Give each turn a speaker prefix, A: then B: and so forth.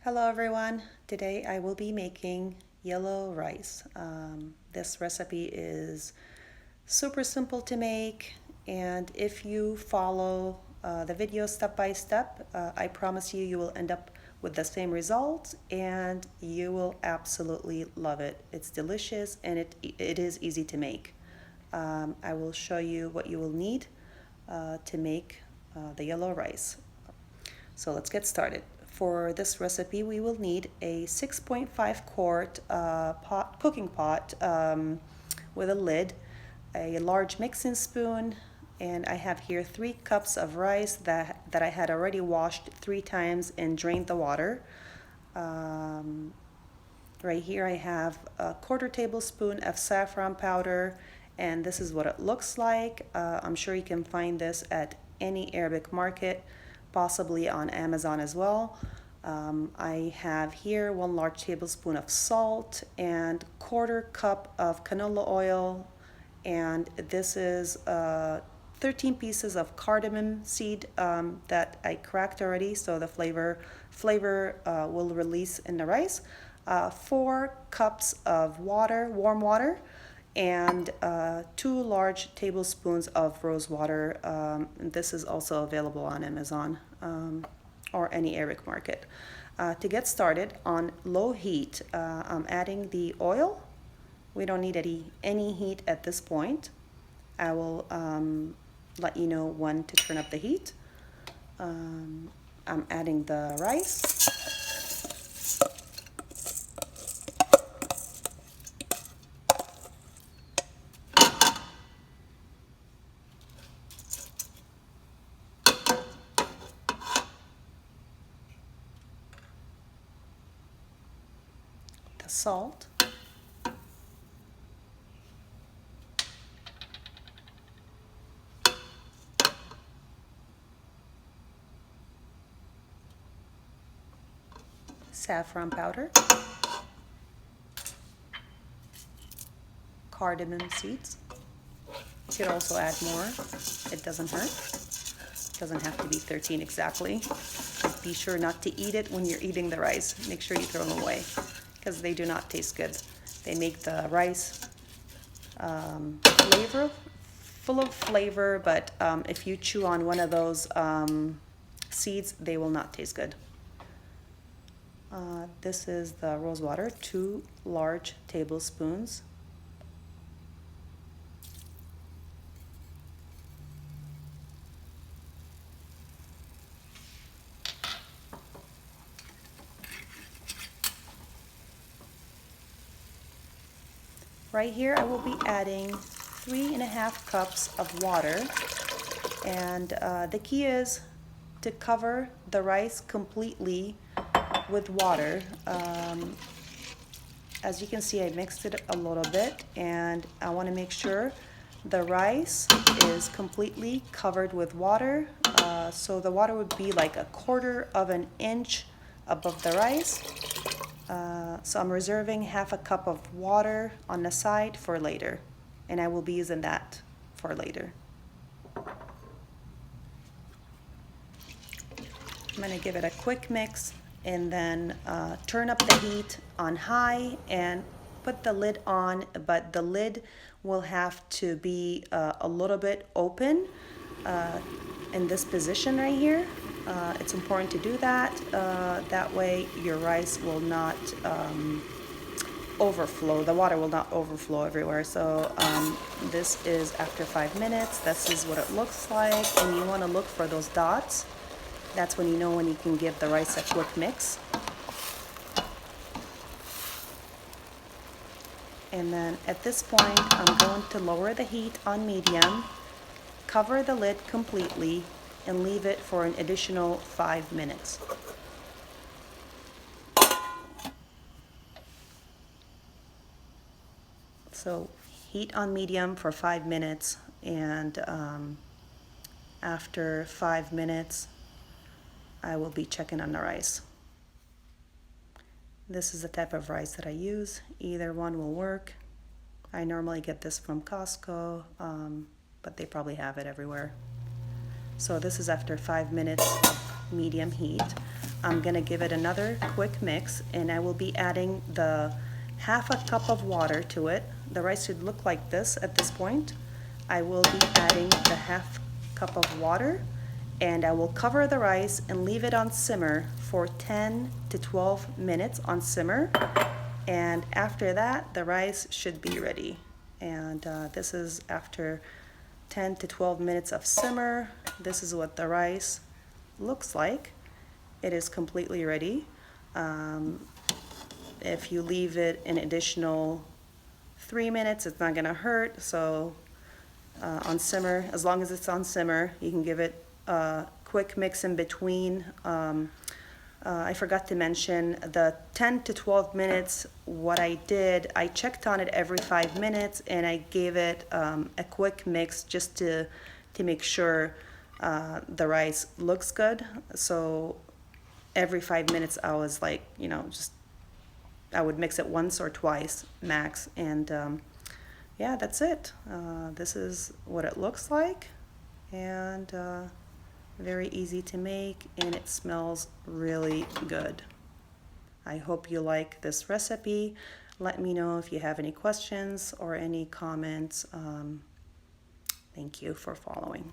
A: Hello everyone. Today I will be making yellow rice. This recipe is super simple to make, and if you follow the video step by step, I promise you will end up with the same results and you will absolutely love it. It's delicious and it is easy to make. I will show you what you will need to make the yellow rice. So let's get started. For this recipe, we will need a 6.5 quart cooking pot with a lid, a large mixing spoon, and I have here 3 cups of rice that I had already washed 3 times and drained the water. Right here I have a 1/4 tablespoon of saffron powder, and this is what it looks like. I'm sure you can find this at any Arabic market, possibly on Amazon as well. I have here 1 large tablespoon of salt and 1/4 cup of canola oil, and this is 13 pieces of cardamom seed that I cracked already, so the flavor will release in the rice. 4 cups of water, warm water, and 2 large tablespoons of rose water. This is also available on Amazon or any Arabic market. To get started, on low heat, I'm adding the oil. We don't need any heat at this point. I will let you know when to turn up the heat. I'm adding the rice. The salt, saffron powder, cardamom seeds. You could also add more, it doesn't hurt. It doesn't have to be 13 exactly. But be sure not to eat it when you're eating the rice. Make sure you throw them away because they do not taste good. They make the rice full of flavor, but if you chew on one of those seeds, they will not taste good. This is the rose water, 2 large tablespoons. Right here I will be adding 3.5 cups of water, and the key is to cover the rice completely with water. As you can see, I mixed it a little bit, and I want to make sure the rice is completely covered with water. So the water would be like 1/4 of an inch above the rice. So I'm reserving 1/2 cup of water on the side for later, and I will be using that for later. I'm going to give it a quick mix and then turn up the heat on high and put the lid on, but the lid will have to be a little bit open in this position right here. It's important to do that. That way your rice will not overflow. The water will not overflow everywhere. So this is after 5 minutes. This is what it looks like, and you want to look for those dots. That's when you know when you can give the rice a quick mix. And then at this point, I'm going to lower the heat on medium, cover the lid completely, and leave it for an additional 5 minutes. So heat on medium for 5 minutes, and after 5 minutes, I will be checking on the rice. This is the type of rice that I use. Either one will work. I normally get this from Costco, but they probably have it everywhere. So this is after 5 minutes of medium heat. I'm gonna give it another quick mix, and I will be adding the half a cup of water to it. The rice should look like this at this point. I will be adding the half cup of water, and I will cover the rice and leave it on simmer for 10 to 12 minutes on simmer. And after that, the rice should be ready. And this is after 10 to 12 minutes of simmer. This is what the rice looks like. It is completely ready. If you leave it an additional 3 minutes, it's not gonna hurt. So on simmer, as long as it's on simmer, you can give it a quick mix in between. I forgot to mention the 10 to 12 minutes, what I did, I checked on it every 5 minutes, and I gave it a quick mix just to make sure the rice looks good. So every 5 minutes I was like, I would mix it once or twice max, and yeah, that's it. This is what it looks like, and very easy to make, and it smells really good. I hope you like this recipe. Let me know if you have any questions or any comments. Thank you for following.